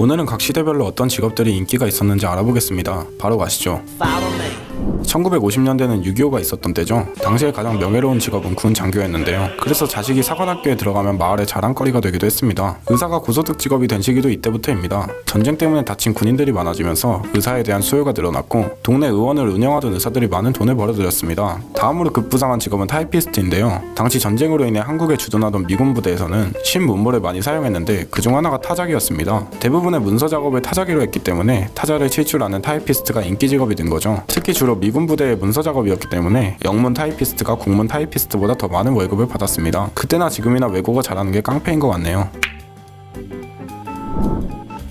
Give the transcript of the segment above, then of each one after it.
오늘은 각 시대별로 어떤 직업들이 인기가 있었는지 알아보겠습니다. 바로 가시죠. 1950년대는 6.25가 있었던 때죠. 당시에 가장 명예로운 직업은 군 장교였는데요. 그래서 자식이 사관학교에 들어가면 마을의 자랑거리가 되기도 했습니다. 의사가 고소득 직업이 된 시기도 이때부터입니다. 전쟁 때문에 다친 군인들이 많아지면서 의사에 대한 수요가 늘어났고 동네 의원을 운영하던 의사들이 많은 돈을 벌어들였습니다. 다음으로 급부상한 직업은 타이피스트인데요. 당시 전쟁으로 인해 한국에 주둔하던 미군 부대에서는 신문물을 많이 사용했는데 그중 하나가 타자기였습니다. 대부분의 문서 작업을 타자기로 했기 때문에 타자를 칠 줄 아는 타이피스트가 인기 직업이 된 거죠. 특히 주로 미군 부대의 문서 작업이었기 때문에 영문 타이피스트가 국문 타이피스트보다 더 많은 월급을 받았습니다. 그때나 지금이나 외국어 잘하는 게 깡패인 것 같네요.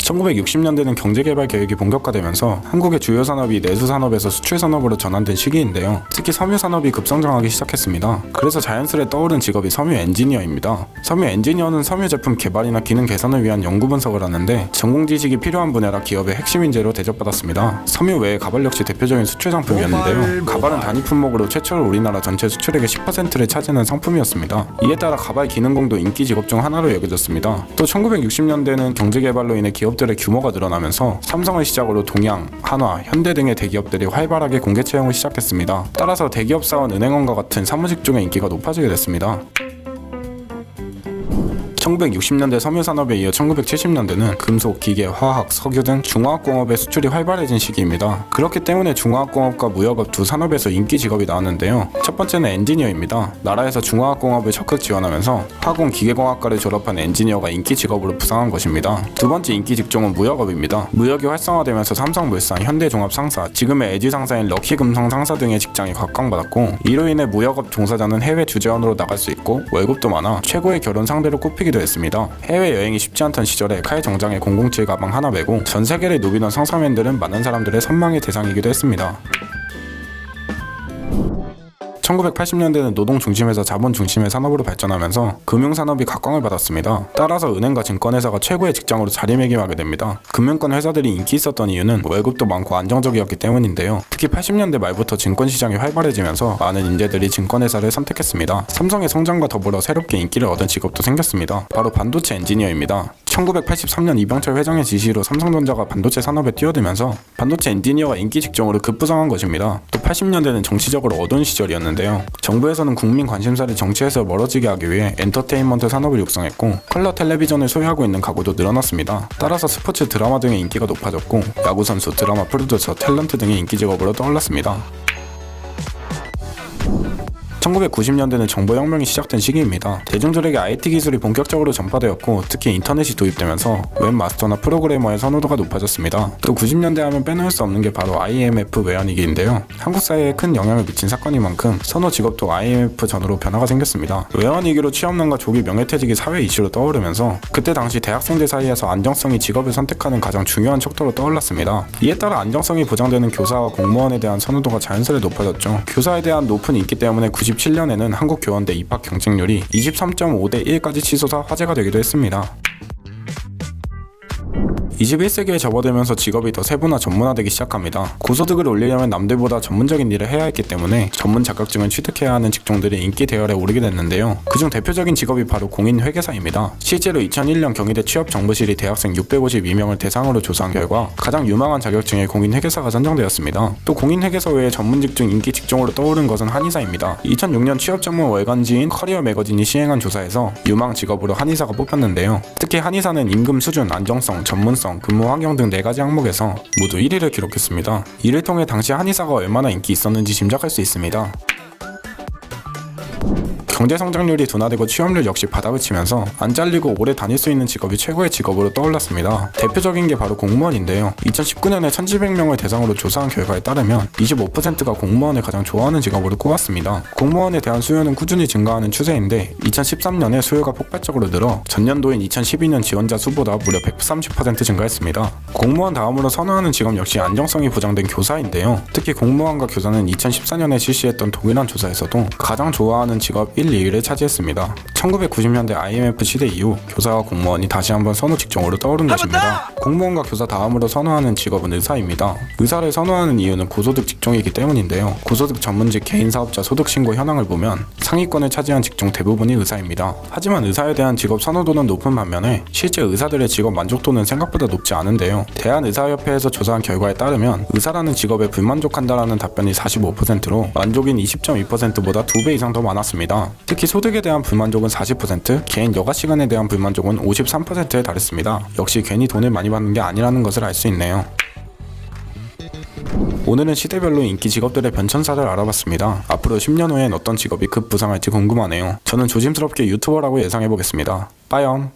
1960년대는 경제개발 계획이 본격화되면서 한국의 주요 산업이 내수산업에서 수출산업으로 전환된 시기인데요. 특히 섬유산업이 급성장하기 시작했습니다. 그래서 자연스레 떠오른 직업이 섬유 엔지니어입니다. 섬유 엔지니어는 섬유 제품 개발이나 기능 개선을 위한 연구 분석을 하는데 전공 지식이 필요한 분야라 기업의 핵심 인재로 대접받았습니다. 섬유 외에 가발 역시 대표적인 수출 상품이었는데요. 가발은 단위 품목으로 최초로 우리나라 전체 수출액의 10%를 차지하는 상품이었습니다. 이에 따라 가발 기능공도 인기 직업 중 하나로 여겨졌습니다. 또 1960년대는 경제개발로 인해 기업들의 규모가 늘어나면서 삼성을 시작으로 동양, 한화, 현대 등의 대기업들이 활발하게 공개 채용을 시작했습니다. 따라서 대기업 사원 은행원과 같은 사무직 중의 인기가 높아지게 됐습니다. 1960년대 섬유산업에 이어 1970년대는 금속, 기계, 화학, 석유 등 중화학공업의 수출이 활발해진 시기입니다. 그렇기 때문에 중화학공업과 무역업 두 산업에서 인기 직업이 나왔는데요. 첫 번째는 엔지니어입니다. 나라에서 중화학공업을 적극 지원하면서 화공 기계공학과를 졸업한 엔지니어가 인기 직업으로 부상한 것입니다. 두 번째 인기 직종은 무역업입니다. 무역이 활성화되면서 삼성물산, 현대종합 상사, 지금의 LG 상사인 럭키금성 상사 등의 직장이 각광받았고 이로 인해 무역업 종사자는 해외 주재원으로 나갈 수 있고 월급도 많아 최고의 결혼 상대로 꼽히기도 했습니다. 해외여행이 쉽지 않던 시절에 칼 정장에 007 가방 하나 메고 전 세계를 누비던 성사맨들은 많은 사람들의 선망의 대상이기도 했습니다. 1980년대는 노동 중심에서 자본 중심의 산업으로 발전하면서 금융산업이 각광을 받았습니다. 따라서 은행과 증권회사가 최고의 직장으로 자리매김하게 됩니다. 금융권 회사들이 인기 있었던 이유는 월급도 많고 안정적이었기 때문인데요. 특히 80년대 말부터 증권시장이 활발해지면서 많은 인재들이 증권회사를 선택했습니다. 삼성의 성장과 더불어 새롭게 인기를 얻은 직업도 생겼습니다. 바로 반도체 엔지니어입니다. 1983년 이병철 회장의 지시로 삼성전자가 반도체 산업에 뛰어들면서 반도체 엔지니어가 인기 직종으로 급부상한 것입니다. 또 80년대는 정치적으로 어두운 시절이었는데요. 정부에서는 국민 관심사를 정치에서 멀어지게 하기 위해 엔터테인먼트 산업을 육성했고 컬러 텔레비전을 소유하고 있는 가구도 늘어났습니다. 따라서 스포츠 드라마 등의 인기가 높아졌고 야구선수, 드라마 프로듀서, 탤런트 등의 인기 직업으로 떠올랐습니다. 1990년대는 정보혁명이 시작된 시기입니다. 대중들에게 IT 기술이 본격적으로 전파되었고 특히 인터넷이 도입되면서 웹마스터나 프로그래머의 선호도가 높아졌습니다. 또 90년대 하면 빼놓을 수 없는 게 바로 IMF 외환위기인데요. 한국 사회에 큰 영향을 미친 사건인 만큼 선호 직업도 IMF 전후로 변화가 생겼습니다. 외환위기로 취업난과 조기 명예퇴직이 사회 이슈로 떠오르면서 그때 당시 대학생들 사이에서 안정성이 직업을 선택하는 가장 중요한 척도로 떠올랐습니다. 이에 따라 안정성이 보장되는 교사와 공무원에 대한 선호도가 자연스레 높아졌죠. 교사에 대한 높은 인기 때문에 97년에는 한국교원대 입학 경쟁률이 23.5대 1까지 치솟아 화제가 되기도 했습니다. 21세기에 접어들면서 직업이 더 세분화 전문화되기 시작합니다. 고소득을 올리려면 남들보다 전문적인 일을 해야 했기 때문에 전문 자격증을 취득해야 하는 직종들이 인기 대열에 오르게 됐는데요. 그중 대표적인 직업이 바로 공인회계사입니다. 실제로 2001년 경희대 취업정보실이 대학생 652명을 대상으로 조사한 결과 가장 유망한 자격증에 공인회계사가 선정되었습니다. 또 공인회계사 외에 전문 직종 인기 직종으로 떠오른 것은 한의사입니다. 2006년 취업 전문 월간지인 커리어 매거진이 시행한 조사에서 유망 직업으로 한의사가 뽑혔는데요. 특히 한의사는 임금 수준, 안정성, 전문성, 근무 환경 등 4가지 항목에서 모두 1위를 기록했습니다. 이를 통해 당시 한의사가 얼마나 인기 있었는지 짐작할 수 있습니다. 경제 성장률이 둔화되고 취업률 역시 바닥을 치면서 안 잘리고 오래 다닐 수 있는 직업이 최고의 직업으로 떠올랐습니다. 대표적인 게 바로 공무원인데요. 2019년에 1,700명을 대상으로 조사한 결과에 따르면 25%가 공무원을 가장 좋아하는 직업으로 꼽았습니다. 공무원에 대한 수요는 꾸준히 증가하는 추세인데 2013년에 수요가 폭발적으로 늘어 전년도인 2012년 지원자 수보다 무려 130% 증가했습니다. 공무원 다음으로 선호하는 직업 역시 안정성이 보장된 교사인데요. 특히 공무원과 교사는 2014년에 실시했던 동일한 조사에서도 가장 좋아하는 직업 1, 1, 2위를 차지했습니다. 1990년대 IMF 시대 이후 교사와 공무원이 다시 한번 선호 직종으로 떠오른 것입니다. 공무원과 교사 다음으로 선호하는 직업은 의사입니다. 의사를 선호하는 이유는 고소득 직종이기 때문인데요. 고소득 전문직 개인사업자 소득신고 현황을 보면 상위권을 차지한 직종 대부분이 의사입니다. 하지만 의사에 대한 직업 선호도는 높은 반면에 실제 의사들의 직업 만족도는 생각보다 높지 않은데요. 대한의사협회에서 조사한 결과에 따르면 의사라는 직업에 불만족한다라는 답변이 45%로 만족인 20.2%보다 2배 이상 더 많았습니다. 특히 소득에 대한 불만족은 40%, 개인 여가 시간에 대한 불만족은 53%에 달했습니다. 역시 괜히 돈을 많이 받는 게 아니라는 것을 알 수 있네요. 오늘은 시대별로 인기 직업들의 변천사를 알아봤습니다. 앞으로 10년 후엔 어떤 직업이 급부상할지 궁금하네요. 저는 조심스럽게 유튜버라고 예상해보겠습니다. 빠염.